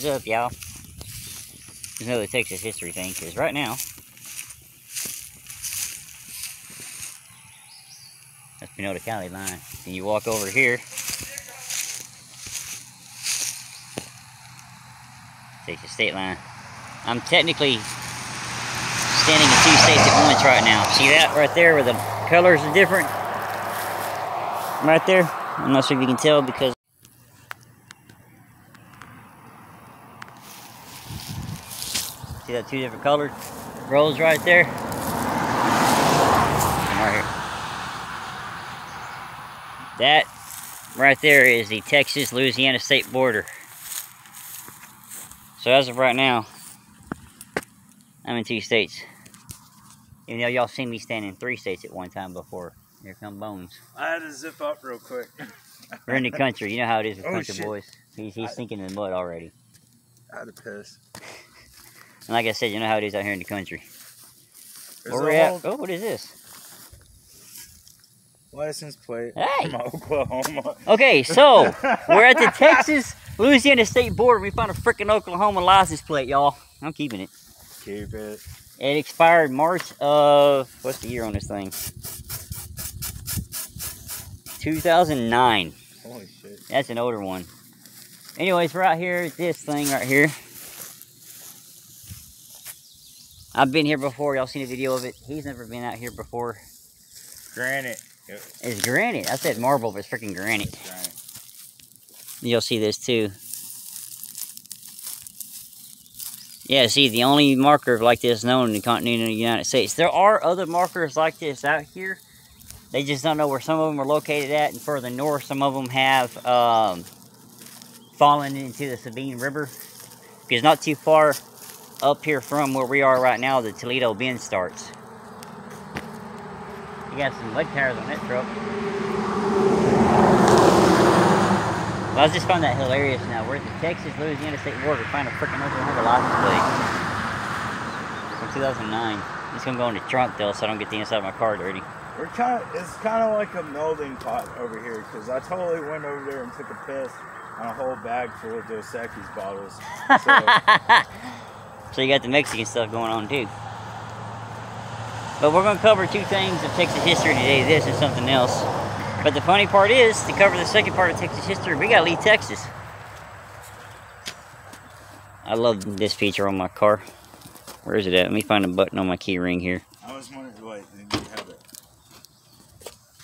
is up, y'all. There's another Texas history thing, because right now, that's Pinota County line. And you walk over here, Texas state line. I'm technically standing in 2 states at once right now. See that right there where the colors are different? Right there. I'm not sure if you can tell because see that 2 different colored roads right there? Right here. That right there is the Texas-Louisiana state border. So as of right now, I'm in 2 states. Even though y'all seen me stand in 3 states at one time before. Here come Bones. I had to zip up real quick. We're in the country. You know how it is with country shit. boys. He's sinking in the mud already. I had to piss. And like I said, you know how it is out here in the country. There's Where we at? Oh, what is this? License plate Hey! from Oklahoma. Okay, so we're at the Texas-Louisiana state border. We found a freaking Oklahoma license plate, y'all. I'm keeping it. Keep it. It expired March of, what's the year on this thing? 2009. Holy shit. That's an older one. Anyways, we're out here at this thing right here. I've been here before. Y'all seen a video of it. He's never been out here before. Granite. It's granite. I said marble, but it's freaking granite. Granite. You'll see this too. Yeah, see, the only marker like this known in the continental United States. There are other markers like this out here. They just don't know where some of them are located at. And further north, some of them have fallen into the Sabine River. Because not too far up here from where we are right now, the Toledo Bend starts. You got some mud tires on that truck. Well, I just found that hilarious now. We're at the Texas-Louisiana state border. Find a freaking Oklahoma license plate from 2009. It's gonna go in the trunk though, so I don't get the inside of my car dirty. It's kind of like a melding pot over here, because I totally went over there and took a piss on a whole bag full of Dos Equis bottles. So you got the Mexican stuff going on too. But we're going to cover 2 things of Texas history today, this and something else. But the funny part is, to cover the second part of Texas history, we got to leave Texas. I love this feature on my car. Where is it at? Let me find a button on my key ring here. I was wondering, wait, did you have it?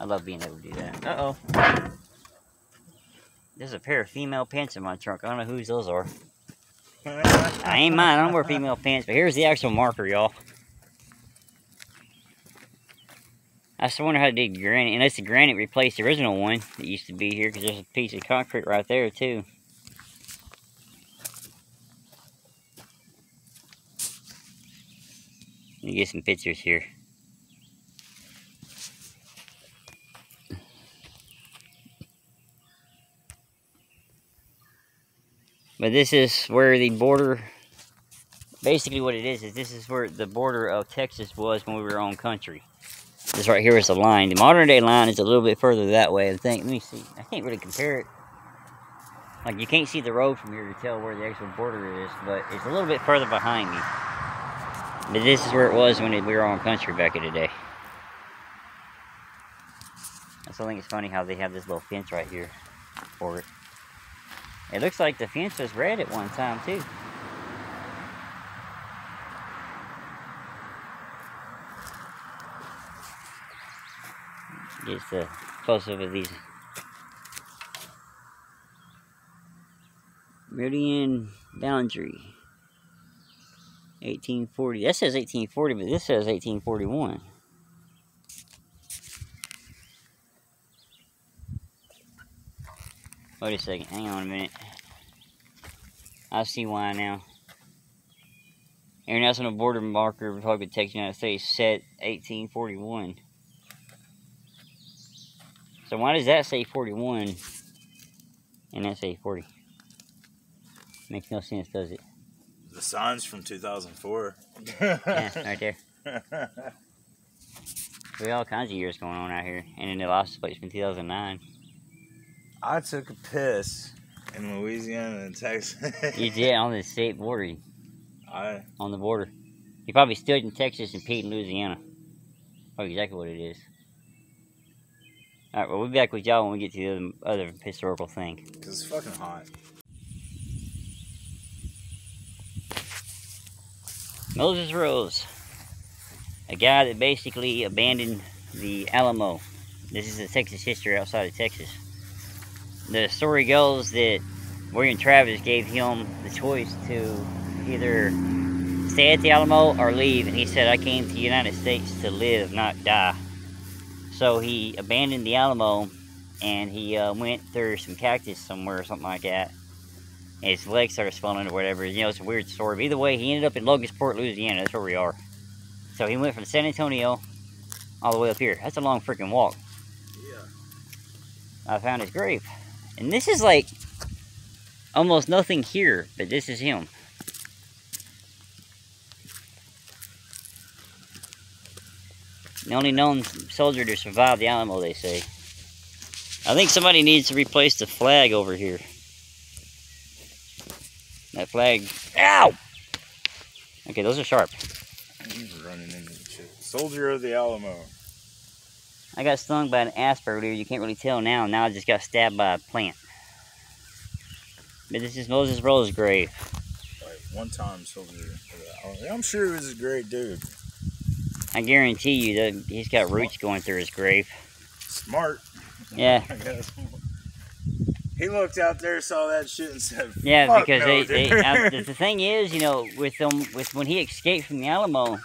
I love being able to do that. Uh-oh. There's a pair of female pants in my trunk. I don't know whose those are. I ain't mine. I don't wear female pants, but here's the actual marker, y'all. I just wonder how they did granite, unless the granite replaced the original one that used to be here, because there's a piece of concrete right there, too. Let me get some pictures here. But this is where the border, basically what it is this is where the border of Texas was when we were on country. This right here is the line. The modern day line is a little bit further that way, I think. Let me see. I can't really compare it. Like, you can't see the road from here to tell where the actual border is, but it's a little bit further behind me. But this is where it was when we were on country back in the day. I still think it's funny how they have this little fence right here for it. It looks like the fence was red at one time, too. Get the close-up of these. Meridian boundary. 1840. That says 1840, but this says 1841. Wait a second. Hang on a minute. I see why now. International border marker, Republic of Texas, United States, set 1841. So why does that say 41 and that say 40? Makes no sense, does it? The sign's from 2004. Yeah, right there. We got all kinds of years going on out here. And then the license plate's from 2009. I took a piss In Louisiana and Texas. Yeah, on the state border. I On the border. He probably stood in Texas and peed in Louisiana. Probably exactly what it is. Alright, well, we'll be back with y'all when we get to the other historical thing. Because it's fucking hot. Moses Rose. A guy that basically abandoned the Alamo. This is the Texas history outside of Texas. The story goes that William Travis gave him the choice to either stay at the Alamo or leave, and he said, I came to the United States to live, not die. So he abandoned the Alamo, and he went through some cactus somewhere or something like that. And his legs started swelling or whatever. You know, it's a weird story. But either way, he ended up in Logansport, Louisiana. That's where we are. So he went from San Antonio all the way up here. That's a long freaking walk. Yeah. I found his grave. And this is like almost nothing here, but this is him. The only known soldier to survive the Alamo, they say. I think somebody needs to replace the flag over here. That flag. Ow! Okay, those are sharp. He's running into shit. Soldier of the Alamo. I got stung by an asp earlier. You can't really tell now. Now I just got stabbed by a plant. But this is Moses Rose's grave. Like, one-time soldier of the Alamo. I'm sure he was a great dude. I guarantee you that he's got roots going through his grave. Smart. Yeah. I guess. He looked out there, saw that shit, and said, Yeah, fuck because no, the thing is, you know, with when he escaped from the Alamo,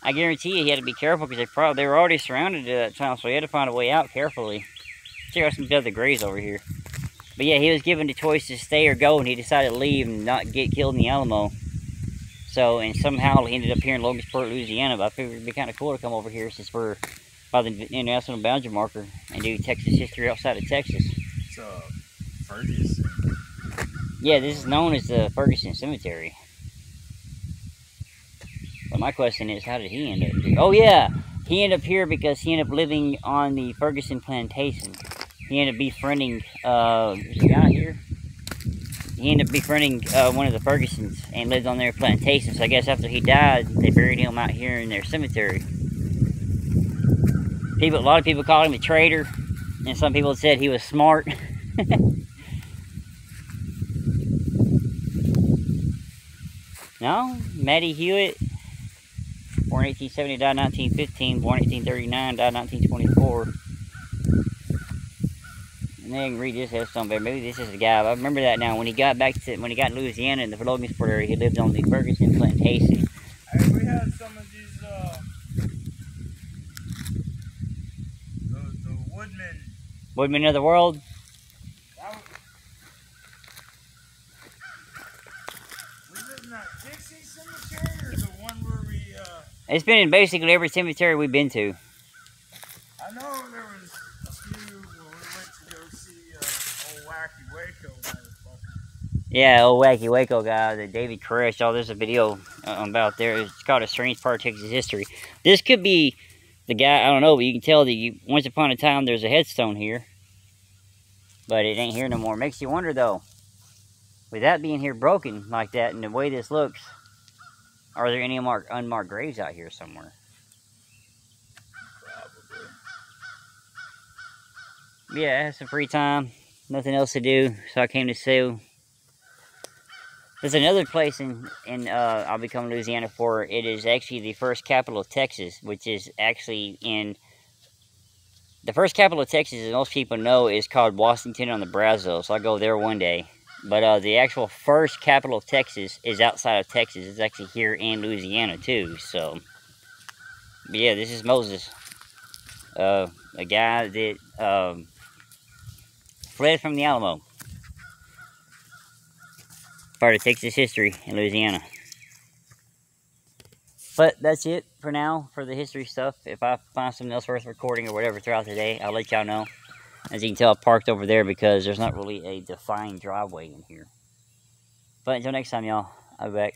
I guarantee you he had to be careful because they were already surrounded at that time, so he had to find a way out carefully. Check out some other graves over here. But yeah, he was given the choice to stay or go, and he decided to leave and not get killed in the Alamo. So, and somehow he ended up here in Logansport, Louisiana. But I figured it'd be kind of cool to come over here since we're by the international boundary marker and do Texas history outside of Texas. So, Ferguson. Yeah, this is known as the Ferguson Cemetery. But my question is, how did he end up here? Oh yeah, he ended up here because he ended up living on the Ferguson plantation. He ended up befriending, there's a guy here. He ended up befriending one of the Fergusons and lived on their plantation. So I guess after he died, they buried him out here in their cemetery. A lot of people called him a traitor, and some people said he was smart. No, Matty Hewitt, born 1870, died 1915, born 1839, died 1924. And then read this headstone, but maybe this is the guy. I remember that now. When he got in Louisiana in the Logansport area, he lived on the Ferguson plantation. Hey, we had some of these, the woodmen. Woodmen of the world. Was it in that Dixie cemetery or the one where we, It's been in basically every cemetery we've been to. I know there was a few when we went to go see, old Wacky Waco motherfucker. Yeah, old Wacky Waco guy, the David Koresh. Oh, there's a video about there. It's called A Strange Part of Texas History. This could be the guy, I don't know, but you can tell that once upon a time there's a headstone here. But it ain't here no more. Makes you wonder though, with that being here broken like that and the way this looks, are there any unmarked graves out here somewhere? Probably. Yeah, I had some free time, nothing else to do, so I came to see. There's another place I'll be coming to Louisiana for. It is actually the first capital of Texas, which is actually in... The first capital of Texas, as most people know, is called Washington on the Brazos, so I'll go there one day. But the actual first capital of Texas is outside of Texas. It's actually here in Louisiana, too, so... But yeah, this is Moses. A guy that fled from the Alamo. Part of Texas history in Louisiana. But that's it for now for the history stuff. If I find something else worth recording or whatever throughout the day, I'll let y'all know. As you can tell, I parked over there because there's not really a defined driveway in here. But until next time, y'all, I'll be back.